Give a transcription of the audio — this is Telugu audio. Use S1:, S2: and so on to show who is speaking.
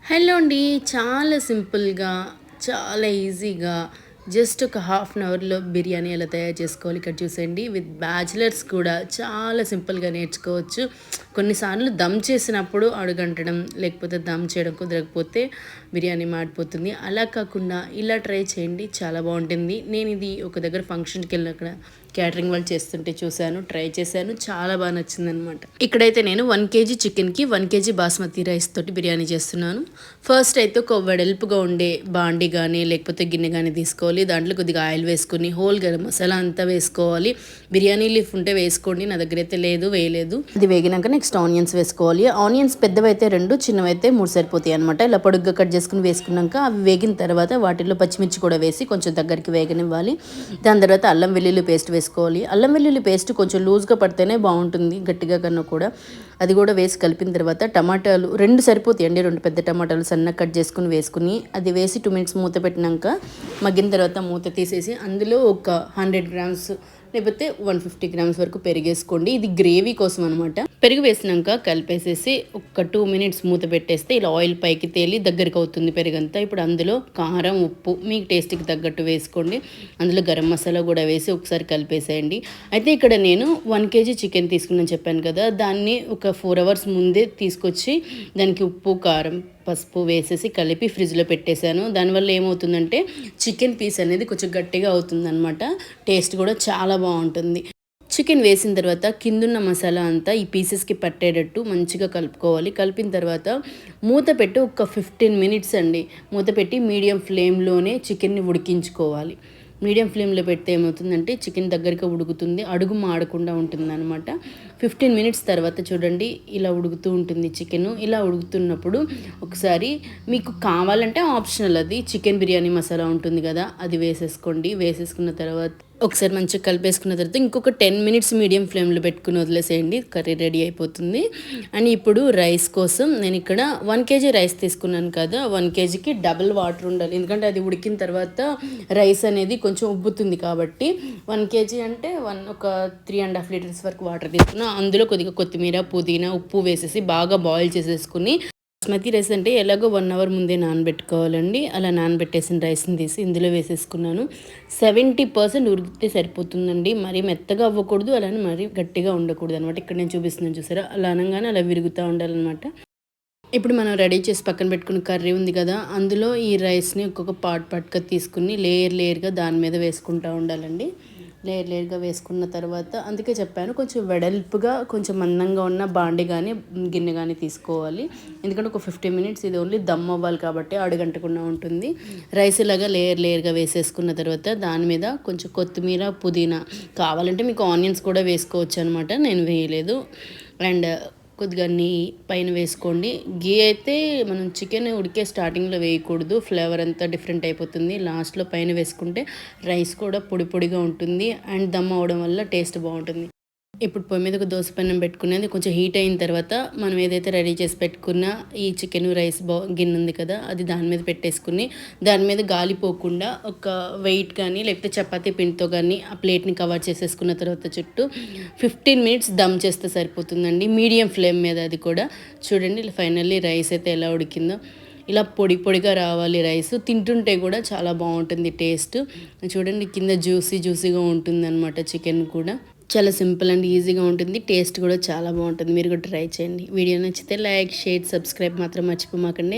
S1: హలో అండి. చాలా సింపుల్‌గా, చాలా ఈజీగా జస్ట్ ఒక హాఫ్ అన్ అవర్‌లో బిర్యానీ ఎలా తయారు చేసుకోవాలి ఇక్కడ చూసేయండి. విత్ బ్యాచిలర్స్ కూడా చాలా సింపుల్‌గా నేర్చుకోవచ్చు. కొన్నిసార్లు దమ్ చేసినప్పుడు అడుగంటడం, లేకపోతే దమ్ చేయడం కుదరకపోతే బిర్యానీ మాడిపోతుంది. అలా కాకుండా ఇలా ట్రై చేయండి. చాలా బావుంటుంది. నేను ఇది ఒక దగ్గర ఫంక్షన్‌కెళ్ళినక్కడ క్యాటరింగ్ వాళ్ళు చేస్తుంటే చూశాను. ట్రై చేశాను. చాలా బాగా నచ్చిందనమాట. ఇక్కడైతే నేను 1 కేజీ చికెన్‌కి 1 కేజీ బాస్మతి రైస్ తోటి బిర్యానీ చేస్తున్నాను. ఫస్ట్ అయితే ఒక వెడల్పుగా ఉండే బాండి కానీ లేకపోతే గిన్నె కానీ తీసుకోవాలి. దాంట్లో కొద్దిగా ఆయిల్ వేసుకుని హోల్ గరం మసాలా అంతా వేసుకోవాలి. బిర్యానీ లీఫ్ ఉంటే వేసుకోండి. నా దగ్గర అయితే లేదు, వేయలేదు. అది వేగినాక నెక్స్ట్ ఆనియన్స్ వేసుకోవాలి. ఆనియన్స్ పెద్దవైతే 2, చిన్నవైతే 3 సరిపోతాయి అనమాట. ఇలా పొడుగ్గా కట్ చేసుకుని వేసుకున్నాక అవి వేగిన తర్వాత వాటిలో పచ్చిమిర్చి కూడా వేసి కొంచెం దగ్గరికి వేగనివ్వాలి. దాని తర్వాత అల్లం వెల్లుల్లి పేస్ట్ వేసుకోవాలి. అల్లం వెల్లుల్లి పేస్ట్ కొంచెం లూజ్గా పడితేనే బాగుంటుంది, గట్టిగా కన్నా కూడా. అది కూడా వేసి కలిపిన తర్వాత టమాటాలు 2 సరిపోతాయండి. 2 పెద్ద టమాటాలు సన్నగా కట్ చేసుకుని వేసుకుని అది వేసి 2 మినిట్స్ మూత పెట్టినాక మగ్గిన తర్వాత మూత తీసేసి అందులో ఒక 100 గ్రామ్స్ లేకపోతే 150 గ్రామ్స్ వరకు పెరిగేసుకోండి. ఇది గ్రేవీ కోసం అనమాట. పెరుగు వేసినాక కలిపేసేసి ఒక 2 మినిట్స్ మూత పెట్టేస్తే ఇలా ఆయిల్ పైకి తేలి దగ్గరికి అవుతుంది పెరుగంతా. ఇప్పుడు అందులో కారం, ఉప్పు మీ టేస్ట్కి తగ్గట్టు వేసుకోండి. అందులో గరం మసాలా కూడా వేసి ఒకసారి కలిపేసేయండి. అయితే ఇక్కడ నేను 1 కేజీ చికెన్ తీసుకున్నాను చెప్పాను కదా, దాన్ని ఒక 4 అవర్స్ ముందే తీసుకొచ్చి దానికి ఉప్పు, కారం, పసుపు వేసేసి కలిపి ఫ్రిడ్జ్లో పెట్టేశాను. దానివల్ల ఏమవుతుందంటే చికెన్ పీస్ అనేది కొంచెం గట్టిగా అవుతుందన్నమాట. టేస్ట్ కూడా చాలా బాగుంటుంది. చికెన్ వేసిన తర్వాత కిందున్న మసాలా అంతా ఈ పీసెస్కి పట్టేటట్టు మంచిగా కలుపుకోవాలి. కలిపిన తర్వాత మూత పెట్టి ఒక 15 మినిట్స్ అండి మూత పెట్టి మీడియం ఫ్లేమ్లోనే చికెన్ని ఉడికించుకోవాలి. మీడియం ఫ్లేమ్లో పెడితే ఏమవుతుందంటే చికెన్ దగ్గరికి ఉడుకుతుంది, అడుగు మాడకుండా ఉంటుంది అనమాట. 15 మినిట్స్ తర్వాత చూడండి ఇలా ఉడుకుతూ ఉంటుంది చికెన్. ఇలా ఉడుకుతున్నప్పుడు ఒకసారి మీకు కావాలంటే ఆప్షనల్, అది చికెన్ బిర్యానీ మసాలా ఉంటుంది కదా, అది వేసేసుకోండి. వేసేసుకున్న తర్వాత ఒకసారి మంచిగా కలిపేసుకున్న తర్వాత ఇంకొక 10 మినిట్స్ మీడియం ఫ్లేమ్లో పెట్టుకుని వదిలేసేయండి. కర్రీ రెడీ అయిపోతుంది. అండ్ ఇప్పుడు రైస్ కోసం నేను ఇక్కడ 1 కేజీ రైస్ తీసుకున్నాను కదా, 1 కేజీకి డబుల్ వాటర్ ఉండాలి. ఎందుకంటే అది ఉడికిన తర్వాత రైస్ అనేది కొంచెం ఉబ్బుతుంది కాబట్టి 1 కేజీ అంటే ఒక 3.5 లీటర్స్ వరకు వాటర్ తీసుకున్నా. అందులో కొద్దిగా కొత్తిమీర, పుదీనా, ఉప్పు వేసేసి బాగా బాయిల్ చేసేసుకుని, బాస్మతి రైస్ అంటే ఎలాగో 1 అవర్ ముందే నానబెట్టుకోవాలండి. అలా నానబెట్టేసిన రైస్ని తీసి ఇందులో వేసేసుకున్నాను. 70% ఉడికితే సరిపోతుందండి. మరీ మెత్తగా అవ్వకూడదు, అలానే మరీ గట్టిగా ఉండకూడదు అనమాట. ఇక్కడ నేను చూపిస్తున్నాను చూసారా, అలా అనగానే అలా విరుగుతూ ఉండాలన్నమాట. ఇప్పుడు మనం రెడీ చేసి పక్కన పెట్టుకున్న కర్రీ ఉంది కదా, అందులో ఈ రైస్ని ఒక్కొక్క పార్ట్గా తీసుకుని లేయర్గా దాని మీద వేసుకుంటూ ఉండాలండి. లేయర్గా వేసుకున్న తర్వాత అందుకే చెప్పాను కొంచెం వెడల్పుగా కొంచెం మందంగా ఉన్న బాండి కానీ గిన్నె కానీ తీసుకోవాలి. ఎందుకంటే ఒక 15 మినిట్స్ ఇది ఓన్లీ దమ్ అవ్వాలి కాబట్టి అడుగంటకుండా ఉంటుంది. రైస్ ఇలాగా లేయర్గా వేసేసుకున్న తర్వాత దాని మీద కొంచెం కొత్తిమీర, పుదీనా, కావాలంటే మీకు ఆనియన్స్ కూడా వేసుకోవచ్చు అనమాట. నేను వేయలేదు. అండ్ కొద్దిగా పైన వేసుకోండి. గీ అయితే మనం చికెన్ ఉడికే స్టార్టింగ్లో వేయకూడదు, ఫ్లేవర్ అంతా డిఫరెంట్ అయిపోతుంది. లాస్ట్లో పైన వేసుకుంటే రైస్ కూడా పొడి పొడిగా ఉంటుంది అండ్ దమ్ అవడం వల్ల టేస్ట్ బాగుంటుంది. ఇప్పుడు పొయ్యి మీద ఒక దోశ పెనం పెట్టుకునేది కొంచెం హీట్ అయిన తర్వాత మనం ఏదైతే రెడీ చేసి పెట్టుకున్న ఈ చికెన్ రైస్ గిన్నె ఉంది కదా, అది దాని మీద పెట్టేసుకుని దాని మీద గాలిపోకుండా ఒక వెయిట్ కానీ లేకపోతే చపాతీ పిండితో కానీ ఆ ప్లేట్ని కవర్ చేసేసుకున్న తర్వాత చుట్టూ 15 మినిట్స్ దమ్ చేస్తే సరిపోతుందండి, మీడియం ఫ్లేమ్ మీద. అది కూడా చూడండి ఫైనల్లీ రైస్ అయితే ఎలా ఉడికిందో. ఇలా పొడిగా రావాలి రైస్. తింటుంటే కూడా చాలా బాగుంటుంది టేస్ట్. చూడండి కింద జ్యూసీగా ఉంటుంది అనమాట చికెన్ కూడా. చాలా సింపుల్ అండ్ ఈజీగా ఉంటుంది. టేస్ట్ కూడా చాలా బాగుంటుంది. మీరు కూడా ట్రై చేయండి. వీడియో నచ్చితే లైక్, షేర్, సబ్స్క్రైబ్ మాత్రం మర్చిపోమాకండి.